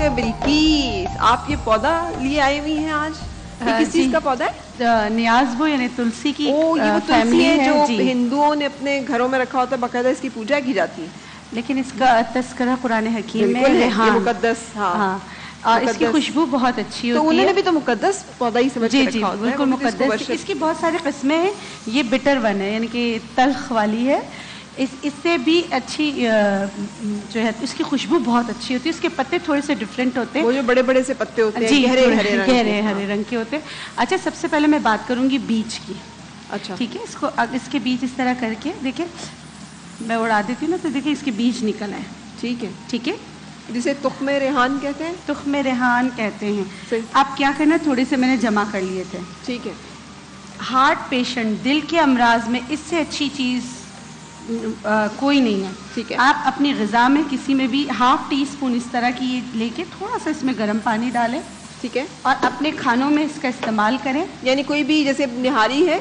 سے بلقیس، آپ یہ پودا لیے آئی ہوئی ہیں آج؟ یہ کس چیز کا پودا ہے؟ نیازبو یعنی تلسی کی یہ تلسی ہے جو جی. ہندوؤں نے اپنے گھروں میں رکھا ہوتا ہے، باقاعدہ اس کی پوجا کی جاتی ہے، لیکن اس کا تذکرہ قرآن حکیم میں یہ مقدس. ہاں اور اس کی خوشبو بہت اچھی ہوتی ہے. تو انہوں نے بھی تو مقدس پودا ہی سمجھ کے رکھا ہوتا ہے. بالکل مقدس. اس کی بہت ساری قسمیں ہیں. یہ بٹر ون ہے یعنی کہ تلخ والی ہے. اس سے بھی اچھی جو ہے اس کی خوشبو بہت اچھی ہوتی ہے. اس کے پتے تھوڑے سے ڈفرینٹ ہوتے ہیں، وہ جو بڑے بڑے سے پتے ہوتے ہیں، گہرے ہرے رنگ کے ہوتے ہیں. اچھا، سب سے پہلے میں بات کروں گی بیج کی. اچھا ٹھیک ہے. اس کے بیج اس طرح کر کے دیکھیں، میں اڑا دیتی ہوں نا، تو دیکھیں اس کے بیج نکل آئے. ٹھیک ہے، جسے تخم ریحان کہتے ہیں. تخم ریحان کہتے ہیں. صحیح. اب کیا کرنا، تھوڑے سے میں نے جمع کر لیے تھے. ٹھیک ہے. ہارٹ پیشنٹ، دل کے امراض میں اس سے اچھی چیز کوئی نہیں ہے. ٹھیک ہے. آپ اپنی غذا میں کسی میں بھی ½ ٹی اسپون اس طرح کی لے کے تھوڑا سا اس میں گرم پانی ڈالیں. ٹھیک ہے. اور اپنے کھانوں میں اس کا استعمال کریں. یعنی کوئی بھی جیسے نہاری ہے،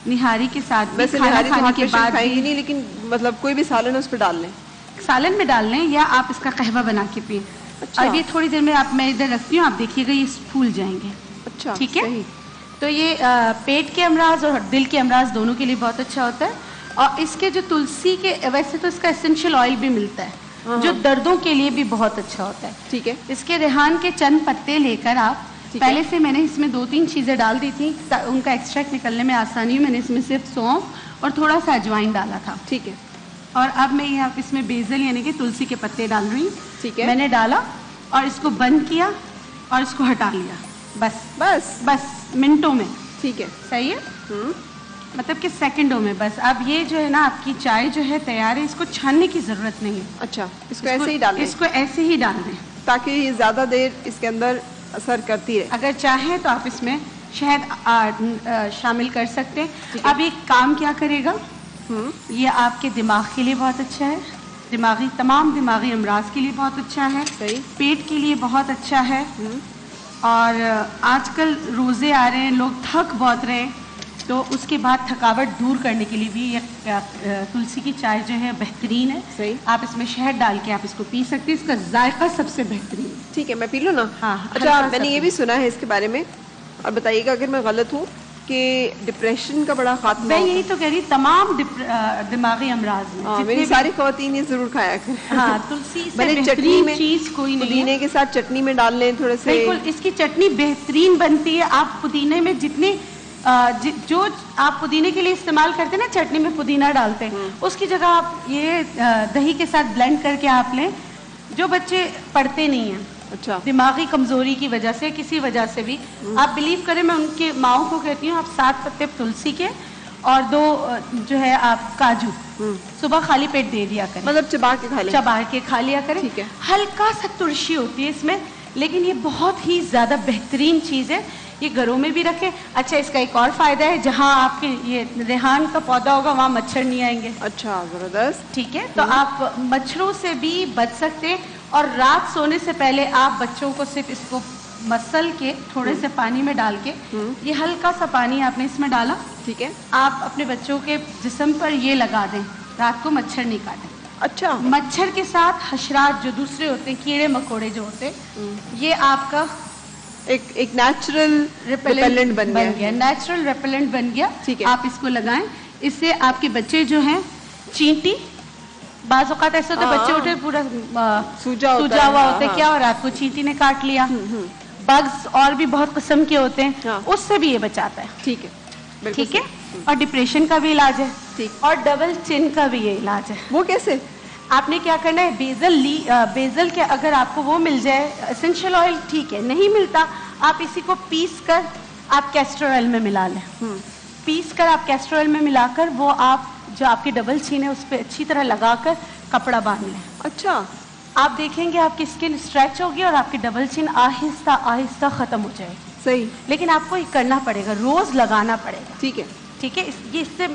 نہاری کے ساتھ بھی، ویسے کھانا نہاری کھانے کے بعد کھائیں گی بھی، نہیں، لیکن مطلب کوئی بھی سالن اس پہ ڈال لیں. سالن میں ڈال لیں، یا آپ اس کا قہوہ بنا کے پئیں. اچھا. اور یہ تھوڑی دیر میں میں ادھر رکھتی ہوں، آپ دیکھیے گا یہ پھول جائیں گے. اچھا. ٹھیک ہے. صحیح. تو یہ پیٹ کے امراض اور دل کے امراض دونوں کے لیے بہت اچھا ہوتا ہے. اور اس کے جو تلسی کے، ویسے تو اس کا اسینشل آئل بھی ملتا ہے جو دردوں کے لیے بھی بہت اچھا ہوتا ہے. ٹھیک ہے. اس کے ریحان کے چند پتے لے کر آپ، پہلے سے میں نے اس میں 2-3 چیزیں ڈال دی تھی، ان کا ایکسٹریکٹ نکلنے میں آسانی ہو. میں نے اس میں صرف سونف اور تھوڑا سا اجوائن ڈالا تھا. ٹھیک ہے. اور اب میں یہاں اس میں بیزل یعنی کہ تلسی کے پتے ڈال رہی ہوں. ٹھیک ہے. میں نے ڈالا اور اس کو بند کیا اور اس کو ہٹا لیا. بس منٹوں میں. ٹھیک ہے. صحیح ہے. مطلب کہ سیکنڈوں میں. بس اب یہ جو ہے نا آپ کی چائے جو ہے تیار ہے. اس کو چھاننے کی ضرورت نہیں ہے. اچھا. اس کو ایسے ہی ڈال دیں. اس کو ایسے ہی ڈال دیں تاکہ یہ زیادہ دیر اس کے اندر اثر کرتی رہے. اگر چاہیں تو آپ اس میں شہد شامل کر سکتے ہیں. اب ایک کام کیا کرے گا، یہ آپ کے دماغ کے لیے بہت اچھا ہے، تمام دماغی امراض کے لیے بہت اچھا ہے. صحیح. پیٹ کے لیے بہت اچھا ہے. اور آج کل روزے آ رہے ہیں، لوگ تھک بہت رہے ہیں، تو اس کے بعد تھکاوٹ دور کرنے کے لیے بھی یہ تلسی کی چائے جو ہے بہترین ہے. صحیح. آپ اس میں شہد ڈال کے آپ اس کو پی سکتے ہیں. اس کا ذائقہ سب سے بہترین. ٹھیک ہے. میں پی لوں نا؟ ہاں. اچھا، میں نے یہ بھی سنا ہے اس کے بارے میں، اور بتائیے گا اگر میں غلط ہوں، کہ ڈپریشن کا بڑا خاتمہ. میں یہی تو کہہ رہی، تمام دماغی امراض میں میری ساری خواتین یہ ضرور کھایا کریں. ہاں، تلسی سے چٹنی بہترین میں چیز کوئی نہیں ہے. پودینے کے ساتھ چٹنی میں ڈال لیں تھوڑے سے. بالکل، اس کی چٹنی بہترین بنتی ہے. آپ پودینے میں جتنے جو آپ پودینے کے لیے استعمال کرتے ہیں نا، چٹنی میں پودینہ ڈالتے ہیں، اس کی جگہ آپ یہ دہی کے ساتھ بلینڈ کر کے آپ لیں. جو بچے پڑھتے نہیں ہیں، اچھا، دماغی کمزوری کی وجہ سے، کسی وجہ سے بھی، آپ بلیو کریں، میں ان کے ماؤں کو کہتی ہوں آپ 7 پتے تلسی کے اور 2 جو ہے آپ کاجو صبح خالی پیٹ دے دیا کریں. مطلب چبا کے کھا لیا کریں. ٹھیک ہے. ہلکا سا تلسی ہوتی ہے اس میں، لیکن یہ بہت ہی زیادہ بہترین چیز ہے. یہ گھروں میں بھی رکھیں. اچھا، اس کا ایک اور فائدہ ہے، جہاں آپ کے یہ ریحان کا پودا ہوگا وہاں مچھر نہیں آئیں گے. اچھا، زبردست. ٹھیک ہے. تو آپ مچھروں سے بھی بچ سکتے ہیں. اور رات سونے سے پہلے آپ بچوں کو صرف اس کو مسل کے تھوڑے سے پانی میں ڈال کے، یہ ہلکا سا پانی آپ نے اس میں ڈالا. ٹھیک ہے. آپ اپنے بچوں کے جسم پر یہ لگا دیں، رات کو مچھر نہیں کاٹیں. اچھا. مچھر کے ساتھ حشرات جو دوسرے ہوتے ہیں، کیڑے مکوڑے جو ہوتے ہیں، یہ آپ کا ایک نیچرل ریپیلنٹ بن گیا. نیچرل ریپیلنٹ بن گیا. ٹھیک ہے. آپ اس کو لگائیں. اس سے آپ کے بچے جو ہیں، چینٹی، بعض اوقات ایسا ہوتا ہے بچے اٹھے پورا سوجا ہوا ہوتا ہے، کیا، اور رات کو چینٹی نے کاٹ لیا. بگز اور بھی بہت قسم کے ہوتے ہیں، اس سے بھی یہ بچاتا ہے. ٹھیک ہے. ٹھیک ہے. اور ڈپریشن کا بھی علاج ہے. اور ڈبل چن کا بھی یہ علاج ہے. وہ کیسے؟ آپ نے کیا کرنا ہے، بیزل کے اگر آپ کو وہ مل جائے اسینشل آئل، ٹھیک ہے. نہیں ملتا، آپ اسی کو پیس کر آپ کیسٹر آئل میں ملا لیں. پیس کر آپ کیسٹر آئل میں ملا کر وہ آپ جو آپ کی ڈبل چین ہے اس پہ اچھی طرح لگا کر کپڑا باندھ لیں. اچھا. آپ دیکھیں گے آپ کی اسکن اسٹریچ ہوگی اور آپ کی ڈبل چین آہستہ آہستہ ختم ہو جائے گی. صحیح. لیکن آپ کو یہ کرنا پڑے گا، روز لگانا پڑے گا. ٹھیک ہے. ٹھیک ہے. اس سے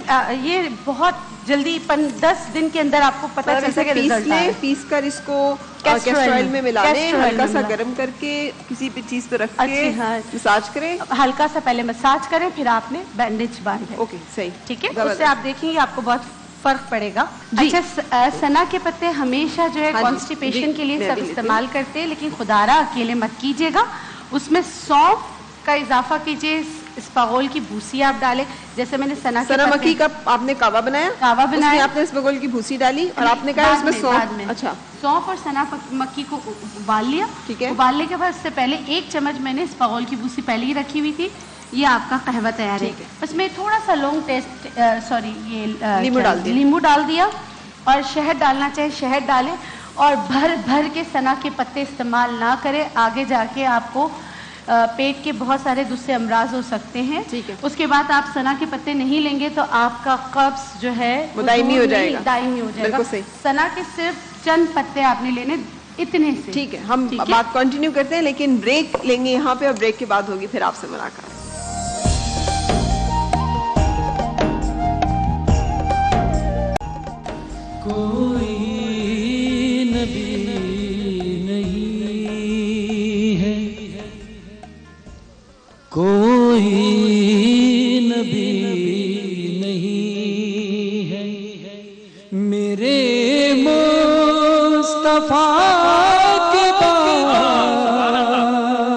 یہ بہت جلدی 10 دن کے اندر آپ کو پتہ چلتا ہے کہ رزلٹ آئے. پیس کر اس کو کیسٹر آئل میں ملا لیں، ہلکا سا گرم کر کے کسی بھی چیز پہ رکھ کے مساج کریں. ہلکا سا پہلے مساج کریں، پھر آپ نے بینڈیج باندھے. اوکے. صحیح. ٹھیک ہے. اس سے آپ دیکھیں گے آپ کو بہت فرق پڑے گا. اچھا سنا کے پتے ہمیشہ جو ہے کانسٹیپیشن کے لیے سب استعمال کرتے ہیں، لیکن خدارہ اکیلے مت کیجیے گا. اس میں سونف کا اضافہ کیجیے، اسپاغول کی بھوسی آپ ڈالیں. جیسے میں نے سنا مکی کا آپ نے کعوہ بنایا، آپ نے اسپاغول کی بھوسی ڈالی اور آپ نے کہا اس میں سونف. اچھا سونف اور سنا مکی کو ابال لیا. ٹھیک ہے. ابالنے کے بعد اس سے پہلے 1 چمچ میں نے اسپاغول کی بھوسی پہلے ہی رکھی ہوئی تھی. یہ آپ کا قہوہ تیار ہے. اس میں تھوڑا سا لیمو ڈال دیا، اور شہد ڈالنا چاہے شہد ڈالیں، اور بھر بھر کے سنا کے پتے استعمال نہ کریں. آگے جا کے آپ کو پیٹ کے بہت سارے دوسرے امراض ہو سکتے ہیں. اس کے بعد آپ سنا کے پتے نہیں لیں گے تو آپ کا قبض جو ہے دائمی ہو جائے گا. سنا کے صرف چند پتے آپ نے لینے اتنے سے. ٹھیک ہے، ہم بات کنٹینیو کرتے ہیں، لیکن بریک لیں گے یہاں پہ، اور بریک کے بعد ہوگی پھر آپ سے ملاقات. کوئی نبی نہیں ہے، کوئی نبی نہیں ہے میرے مصطفیٰ کے بعد.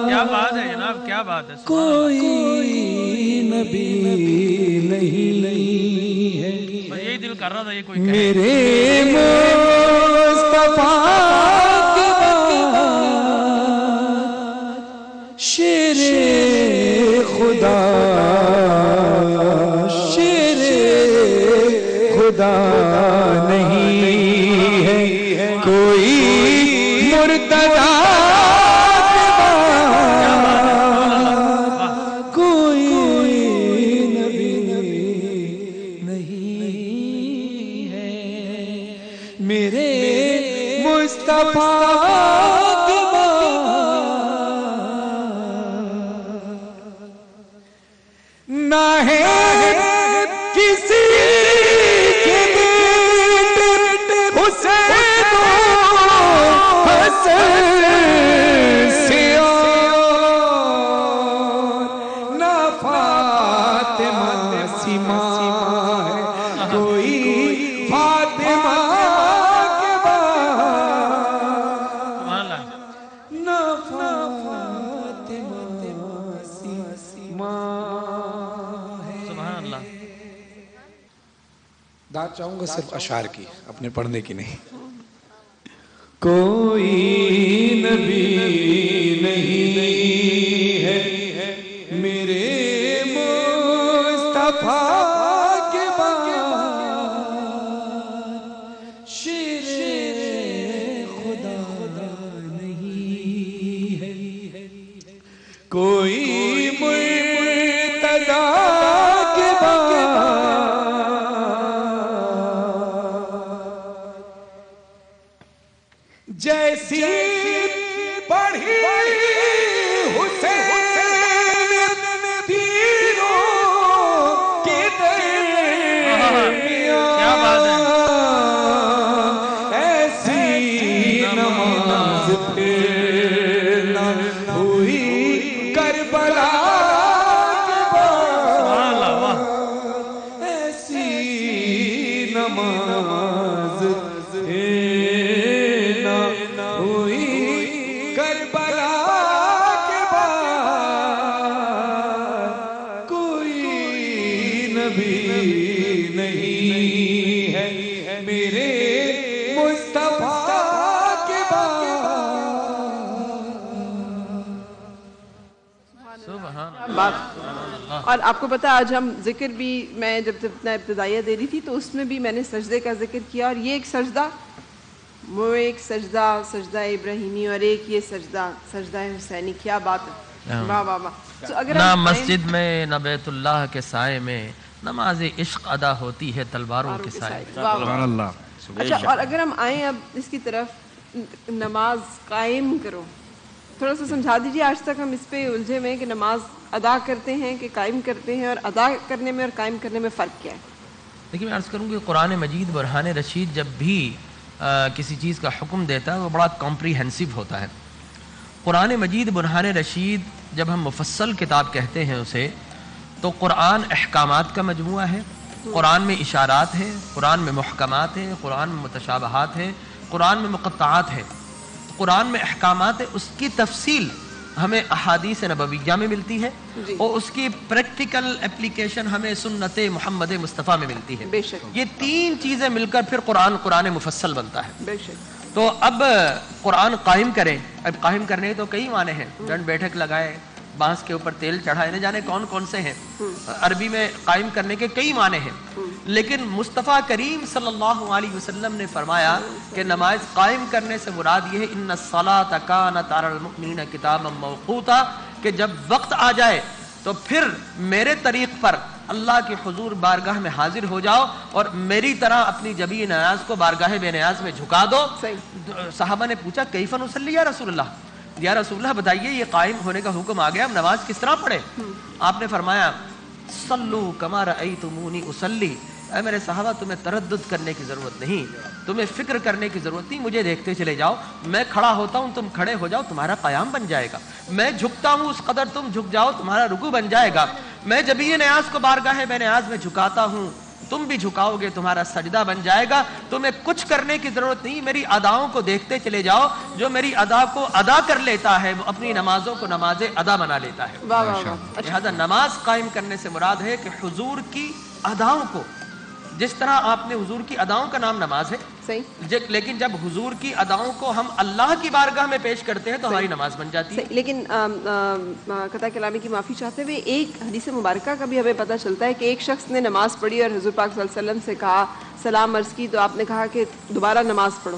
کیا بات ہے جناب، کیا بات ہے. کوئی نبی نہیں ہے، یہی دل کر رہا تھا یہ کوئی میرے مصطفیٰ کے بعد شیر خدا، شیر خدا نہیں ہے کوئی مرتضیٰ کے بعد، کوئی نبی نہیں ہے میرے مصطفیٰ کے بعد. نہ ہے کسی کے بیٹے حسین و حسن سے اور نہ فاطمہ سیما ہے کوئی فاطمہ کے بعد، نہ فاطمہ سیما ہے. سبحان اللہ. داد چاہوں گا صرف اشعار کی، اپنے پڑھنے کی نہیں. کوئی نبی نہیں ہے میرے مصطفیٰ کے بعد شیر خدا نہیں ہے کوئی مرتضیٰ کے بعد جیسی پڑھی حسین تیروں کے درمیان ایسی نماز پھر نہ ہوئی کربلا کے بعد، ایسی نماز ہوئی کربلا کے بعد، کوئی نبی نہیں ہے میرے مصطفیٰ کے بعد. اور آپ کو پتا آج ہم ذکر بھی، میں جب اپنا ابتدائیہ دے رہی تھی تو اس میں بھی میں نے سجدے کا ذکر کیا، اور یہ ایک سجدہ، وہ ایک سجدہ ابراہیمی، اور ایک یہ سجدہ حسینی. کیا بات ہے، واہ واہ واہ. نہ مسجد میں نہ بیت اللہ کے سائے میں نماز عشق ادا ہوتی ہے تلواروں کے سائے. سبحان اللہ. اچھا، اور اگر ہم آئیں اب اس کی طرف، نماز قائم کرو، تھوڑا سا سمجھا دیجیے. آج تک ہم اس پہ الجھے ہوئے ہیں کہ نماز ادا کرتے ہیں کہ قائم کرتے ہیں، اور ادا کرنے میں اور قائم کرنے میں فرق کیا ہے؟ دیکھیے میں عرض کروں کہ قرآن مجید برہان رشید جب بھی کسی چیز کا حکم دیتا ہے وہ بڑا کمپریہنسو ہوتا ہے. قرآن مجید برہان رشید جب ہم مفصل کتاب کہتے ہیں اسے، تو قرآن احکامات کا مجموعہ ہے، قرآن میں اشارات ہیں، قرآن میں محکمات ہیں، قرآن میں متشابہات ہیں، قرآن میں مقطعات ہیں، قرآن میں احکامات ہیں، اس کی تفصیل ہمیں احادیث نبویہ میں ملتی ہے اور اس کی پریکٹیکل اپلیکیشن ہمیں سنت محمد مصطفیٰ میں ملتی ہے. بے شک. یہ تین چیزیں مل کر پھر قرآن مفصل بنتا ہے. بے شک. تو اب قرآن قائم کریں. اب قائم کرنے تو کئی معنی ہیں، ڈنڈ بیٹھک لگائے، بانس کے اوپر تیل چڑھائے، نہ جانے کون کون سے ہیں. عربی میں قائم کرنے کے کئی معنی ہیں، لیکن مصطفیٰ کریم صلی اللہ علیہ وسلم نے فرمایا کہ نماز قائم کرنے سے مراد یہ ہے ان الصلاۃ کانت علی المؤمنین کتابا موقوتا، کہ جب وقت آ جائے تو پھر میرے طریق پر اللہ کے حضور بارگاہ میں حاضر ہو جاؤ اور میری طرح اپنی جبی نیاز کو بارگاہ بے نیاز میں جھکا دو. صحابہ نے پوچھا کیف نصلی یا رسول اللہ، یا رسول اللہ بتائیے یہ قائم ہونے کا حکم آ گیا، اب نماز کس طرح پڑھے؟ آپ نے فرمایا صلو کما رأیتمونی اصلی. اے میرے صحابہ تمہیں تردد کرنے کی ضرورت نہیں، تمہیں فکر کرنے کی ضرورت نہیں، مجھے دیکھتے چلے جاؤ. میں کھڑا ہوتا ہوں تم کھڑے ہو جاؤ، تمہارا قیام بن جائے گا. میں جھکتا ہوں اس قدر تم جھک جاؤ، تمہارا رکوع بن جائے گا. میں جب یہ نیاز کو بارگاہ بے نیاز میں جھکاتا ہوں تم بھی جھکاؤ گے، تمہارا سجدہ بن جائے گا. تمہیں کچھ کرنے کی ضرورت نہیں، میری اداؤں کو دیکھتے چلے جاؤ. جو میری ادا کو ادا کر لیتا ہے وہ اپنی نمازوں کو نماز ادا بنا لیتا ہے. لہذا نماز قائم کرنے سے مراد ہے کہ حضور کی اداؤں کو، جس طرح آپ نے حضور کی اداؤں کا نام نماز ہے، لیکن جب حضور کی اداؤں کو ہم اللہ کی بارگاہ میں پیش کرتے ہیں تو ہماری نماز بن جاتی ہے. لیکن قطع کلامی کی معافی چاہتے ہوئے ایک حدیث مبارکہ کا بھی ہمیں پتہ چلتا ہے کہ ایک شخص نے نماز پڑھی اور حضور پاک صلی اللہ علیہ وسلم سے کہا، سلام عرض کی، تو آپ نے کہا کہ دوبارہ نماز پڑھو.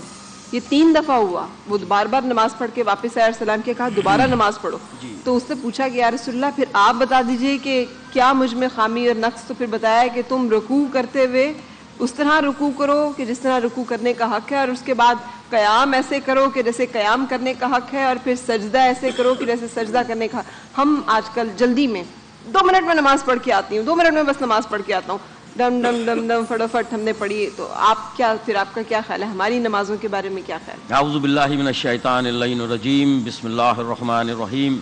یہ 3 دفعہ ہوا، وہ بار بار نماز پڑھ کے واپس آیا اور سلام کیا، کہا دوبارہ نماز پڑھو. تو اس سے پوچھا کہ یا رسول اللہ پھر آپ بتا دیجئے کہ کیا مجھ میں خامی اور نقص. تو پھر بتایا کہ تم رکوع کرتے ہوئے اس طرح رکوع کرو کہ جس طرح رکوع کرنے کا حق ہے، اور اس کے بعد قیام ایسے کرو کہ جیسے قیام کرنے کا حق ہے، اور پھر سجدہ ایسے کرو کہ جیسے سجدہ کرنے کا. ہم آج کل جلدی میں 2 منٹ میں نماز پڑھ کے آتی ہوں، 2 منٹ میں بس نماز پڑھ کے آتا ہوں، ڈم ڈم ڈم ڈم فٹافٹ ہم نے پڑھی. تو آپ کیا، پھر آپ کا کیا خیال ہے، ہماری نمازوں کے بارے میں کیا خیال ہے؟ اعوذ باللہ من الشیطان اللعین الرجیم، بسم اللہ الرحمن الرحیم،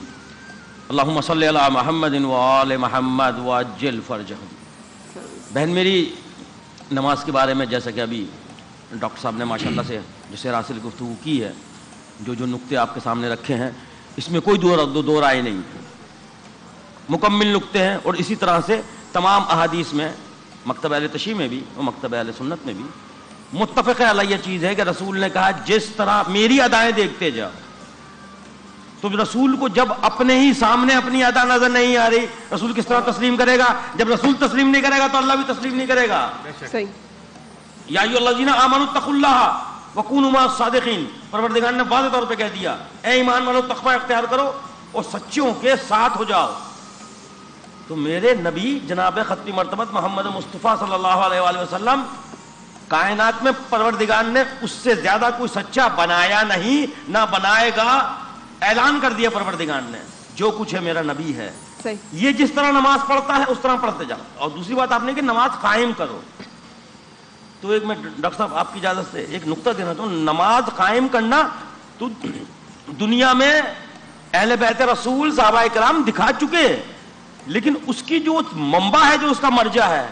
اللہم صلی علی محمد وآل محمد وعجل فرجہم. بہن میری، نماز کے بارے میں جیسا کہ ابھی ڈاکٹر صاحب نے ماشاءاللہ سے جو سراسر گفتگو کی ہے، جو نقطے آپ کے سامنے رکھے ہیں، اس میں کوئی دو رائے نہیں، مکمل نقطے ہیں. اور اسی طرح سے تمام احادیث میں، مکتب اہل تشیع میں بھی اور مکتب اہل سنت میں بھی متفق علیہ یہ چیز ہے کہ رسول نے کہا جس طرح میری ادائیں دیکھتے جاؤ. تو رسول کو جب اپنے ہی سامنے اپنی ادا نظر نہیں آ رہی، رسول کس طرح تسلیم کرے گا؟ جب رسول تسلیم نہیں کرے گا تو اللہ بھی تسلیم نہیں کرے گا. صحیح. یا ایھا الذین آمنوا اتقوا اللہ وکونوا مع الصادقین، پروردگار نے واضح طور پہ کہہ دیا اے ایمان والو تقوی اختیار کرو اور سچوں کے ساتھ ہو جاؤ. تو میرے نبی جناب ختمی مرتبت محمد مصطفیٰ صلی اللہ علیہ وآلہ وسلم، کائنات میں پروردگار نے اس سے زیادہ کوئی سچا بنایا نہیں، نہ بنائے گا. اعلان کر دیا پروردگار نے جو کچھ ہے میرا نبی ہے. یہ جس طرح نماز پڑھتا ہے اس طرح پڑھتے جاؤ. اور دوسری بات آپ نے کہ نماز قائم کرو. تو ایک میں ڈاکٹر صاحب آپ کی اجازت سے ایک نقطہ دینا چاہوں. نماز قائم کرنا تو دنیا میں اہل بیت رسول صحابہ کرام دکھا چکے، لیکن اس کی جو منبع ہے، جو اس کا مرجع ہے،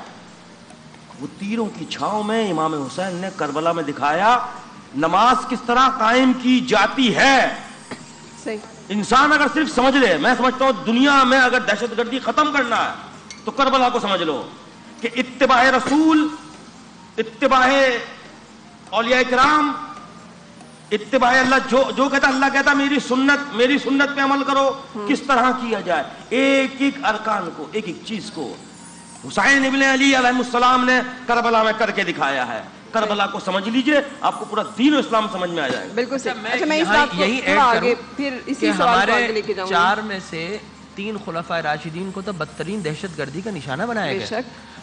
وہ تیروں کی چھاؤں میں امام حسین نے کربلا میں دکھایا نماز کس طرح قائم کی جاتی ہے. انسان اگر صرف سمجھ لے، میں سمجھتا ہوں دنیا میں اگر دہشت گردی ختم کرنا ہے تو کربلا کو سمجھ لو کہ اتباع رسول، اتباع اولیاء کرام، اتباع اللہ، جو کہتا اللہ کہتا میری سنت پہ عمل کرو. کس طرح کیا جائے، ایک ایک ارکان کو، ایک ایک چیز کو حسین ابن علی علیہ السلام نے کربلا میں کر کے دکھایا ہے. کربلا کو سمجھ لیجئے، آپ کو پورا دین و اسلام سمجھ میں آ جائے گا. بالکل. اچھا میں یہی ایڈ کروں کہ ہمارے 4 میں سے 3 خلفائے راشدین کو تو بدترین دہشت گردی کا نشانہ بنایا گیا.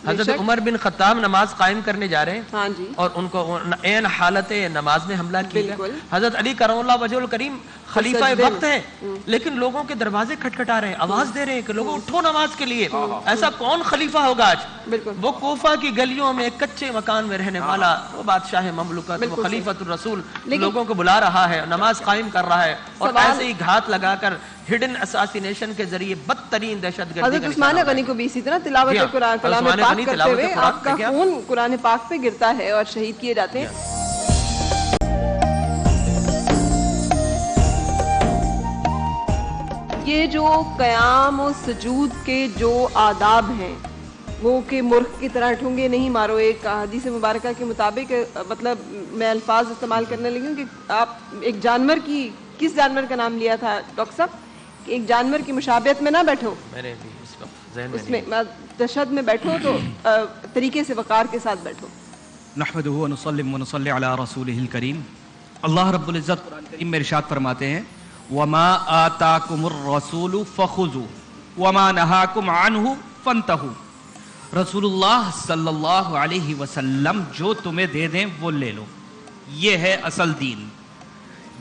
حضرت عمر بن خطاب نماز قائم کرنے جا رہے ہیں اور ان کو عین حالت نماز میں حملہ کیا. حضرت علی کرم اللہ وجہ الکریم خلیفہ وقت ہے، لیکن لوگوں کے دروازے کھٹکھٹا رہے ہیں، آواز دے رہے ہیں کہ لوگوں اٹھو نماز کے لیے. ایسا کون خلیفہ ہوگا آج؟ وہ کوفہ کی گلیوں میں کچے مکان میں رہنے والا وہ بادشاہ مملکت، وہ خلیفۃ الرسول لوگوں کو بلا رہا ہے، نماز قائم کر رہا ہے، اور ایسے ہی گھات لگا کر ہڈن اساسینیشن کے ذریعے بدترین دہشت گردی حضرت عثمان غنی کو بھی اسی طرح تلاوت قرآن کلام پاک کرتے ہوئے آپ کا خون قرآن پاک پہ گرتا ہے اور شہید کیے جاتے ہیں. یہ جو قیام و سجود کے جو آداب ہیں وہ کہ مرغ کی طرح ٹھونگے نہیں مارو. ایک حدیث مبارکہ کے مطابق مطلب میں الفاظ استعمال کرنے لگی ہوں کہ آپ ایک جانور کی, کس جانور کا نام لیا تھا ڈاکٹر صاحب, کہ ایک جانور کی مشابہت میں نہ بیٹھو, میرے بھی اس وقت ذہن اس میں تشدد میں بیٹھو تو طریقے سے وقار کے ساتھ بیٹھو. نحمدہ و نصلی و نصلی علی رسولہ الکریم. اللہ رب العزت قرآن کریم میں ارشاد فرماتے ہیں وما آتاکم الرسول فخذوا وما نہاکم عنہ فانتہوا. رسول اللہ صلی اللہ علیہ وسلم جو تمہیں دے دیں وہ لے لو. یہ ہے اصل دین.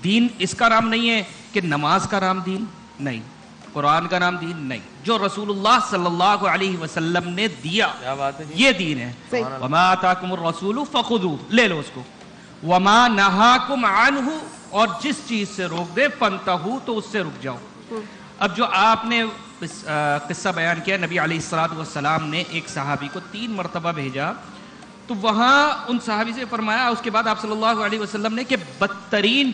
دین اس کا نام نہیں ہے کہ نماز کا نام دین نہیں, قرآن کا نام دین نہیں. جو رسول اللہ صلی اللہ علیہ وسلم نے دیا یہ دین ہے. وما آتاکم الرسول فخذوا, لے لو اس کو. وما نہاکم عنہ, اور جس چیز سے روک دے فانتہوا, تو اس سے رک جاؤ. اب جو آپ نے قصہ بیان کیا, نبی علیہ الصلوۃ والسلام نے ایک صحابی کو 3 مرتبہ بھیجا, تو وہاں ان صحابی سے فرمایا اس کے بعد آپ صلی اللہ علیہ وسلم نے کہ بدترین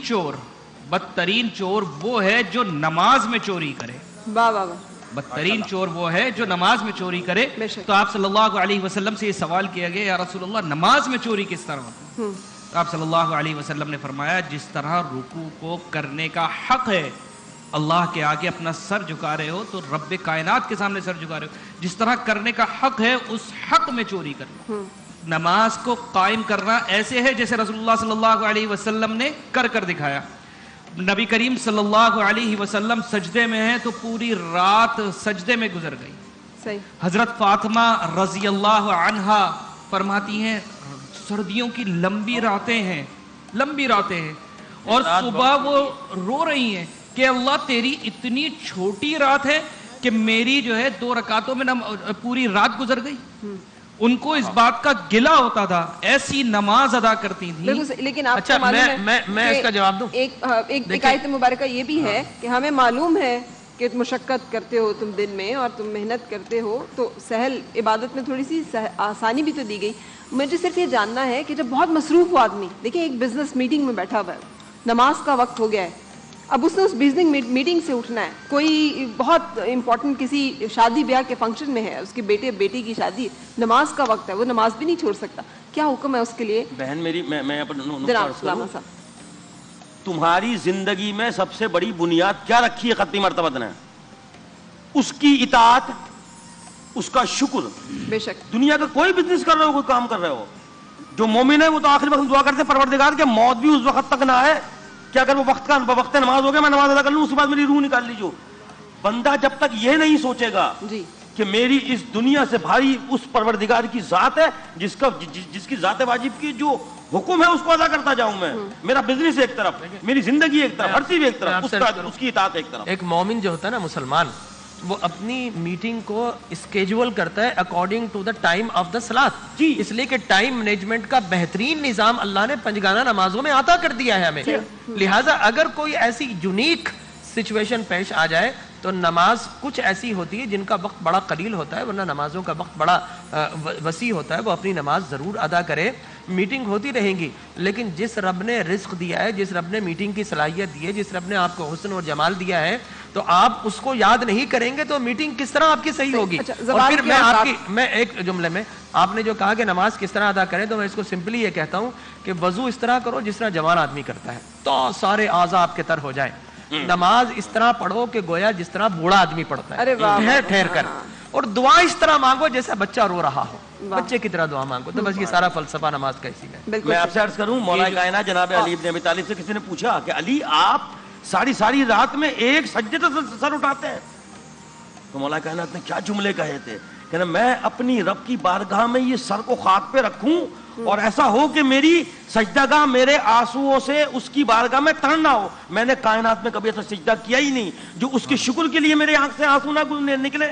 چور وہ ہے جو نماز میں چوری کرے. واہ واہ واہ. بدترین چور وہ ہے جو نماز میں چوری کرے. تو آپ صلی اللہ علیہ وسلم سے یہ سوال کیا گیا یا رسول اللہ نماز میں چوری کس طرح ہوتی ہے؟ تو آپ صلی اللہ علیہ وسلم نے فرمایا جس طرح رکوع کو کرنے کا حق ہے, اللہ کے آگے اپنا سر جھکا رہے ہو تو رب کائنات کے سامنے سر جھکا رہے ہو, جس طرح کرنے کا حق ہے اس حق میں چوری کرنا. نماز کو قائم کرنا ایسے ہے جیسے رسول اللہ صلی اللہ علیہ وسلم نے کر دکھایا. نبی کریم صلی اللہ علیہ وسلم سجدے میں ہیں تو پوری رات سجدے میں گزر گئی. حضرت فاطمہ رضی اللہ عنہا فرماتی ہیں سردیوں کی لمبی راتیں ہیں اور صبح وہ رو رہی ہیں کہ اللہ تیری اتنی چھوٹی رات ہے کہ میری جو ہے 2 رکعتوں میں پوری رات گزر گئی. ان کو اس بات کا گلہ ہوتا تھا, ایسی نماز ادا کرتی تھی. لیکن آپ کو معلوم ہے میں اس کا جواب دوں. ایک آیت مبارکہ یہ بھی ہے کہ ہمیں معلوم ہے کہ مشقت کرتے ہو تم دن میں اور تم محنت کرتے ہو, تو سہل عبادت میں تھوڑی سی آسانی بھی تو دی گئی. مجھے صرف یہ جاننا ہے کہ جب بہت مصروف ہو آدمی, دیکھیں ایک بزنس میٹنگ میں بیٹھا ہوا ہے, نماز کا وقت ہو گیا ہے, اب اس نے اس بزنس میٹنگ سے اٹھنا ہے, کوئی بہت امپورٹنٹ کسی شادی بیاہ کے فنکشن میں ہے, اس کے بیٹی کی شادی, نماز کا وقت ہے, وہ نماز بھی نہیں چھوڑ سکتا. کیا حکم ہے اس کے لیے؟ بہن میری میں جناب تمہاری زندگی میں سب سے بڑی بنیاد کیا رکھی ہے خطی مرتبہ نے؟ اس کی اطاعت, اس کا شکر. بے شک دنیا کا کوئی بزنس کر رہے ہو, کوئی کام کر رہے ہو, جو مومن ہے وہ تو آخری وقت دعا کرتے ہیں پروردگار کہ موت بھی اس وقت تک نہ آئے کہ اگر وہ وقت نماز ہو گیا میں نماز ادا کر لوں, اس کے بعد میری روح نکال لیجو. بندہ جب تک یہ نہیں سوچے گا کہ میری اس دنیا سے بھاری اس پروردگار کی ذات ہے جس کی ذات واجب کی جو حکم ہے اس کو ادا کرتا جاؤں میں, میرا بزنس ایک طرف, میری زندگی ایک طرف, ہر چیز ایک طرف, اس کی اطاعت ایک طرف. ایک مومن جو ہوتا ہے نا مسلمان, وہ اپنی میٹنگ کو اسکیجول کرتا ہے according to the time of the صلاۃ. اس لیے کہ ٹائم مینجمنٹ کا بہترین نظام اللہ نے 5 گانا نمازوں میں عطا کر دیا ہے ہمیں. لہٰذا اگر کوئی ایسی یونیک سچویشن پیش آ جائے تو نماز کچھ ایسی ہوتی ہے جن کا وقت بڑا قلیل ہوتا ہے, ورنہ نمازوں کا وقت بڑا وسیع ہوتا ہے, وہ اپنی نماز ضرور ادا کرے. میٹنگ ہوتی رہیں گی, لیکن جس رب نے رزق دیا ہے, جس رب نے میٹنگ کی صلاحیت دی ہے, جس رب نے آپ کو حسن اور جمال دیا ہے, تو آپ اس کو یاد نہیں کریں گے تو میٹنگ کس طرح آپ کی صحیح ہوگی. اور پھر میں ایک جملے میں آپ نے جو کہا کہ نماز کس طرح ادا کریں, تو میں اس کو سمپلی یہ کہتا ہوں کہ وضو اس طرح کرو جس طرح جوان آدمی کرتا ہے, تو سارے اعضاء آپ کے تر ہو جائیں. نماز اس طرح پڑھو کہ گویا جس طرح بوڑھا آدمی پڑھتا ہے, ٹھہر کر, اور دعا اس طرح مانگو جیسا بچہ رو رہا ہو, بچے کی طرح دعا مانگو. تو بس یہ سارا فلسفہ نماز کا اسی ہے. میں آپ سے عرض کروں, مولا کائنات جناب علی بن ابی طالب سے کسی نے پوچھا کہ علی آپ ساری رات میں ایک سجدے سے سر اٹھاتے ہیں, تو مولا کائنات نے کیا جملے کہے تھے کہ میں اپنی رب کی بارگاہ میں یہ سر کو خاک پہ رکھوں اور ایسا ہو کہ میری سجدہ گاہ میرے آنسوؤں سے اس کی بارگاہ میں تر نہ ہو. میں نے کائنات میں کبھی ایسا سجدہ کیا ہی نہیں جو اس کے شکر کے لیے میرے آنکھ سے آنسو نہ نکلے.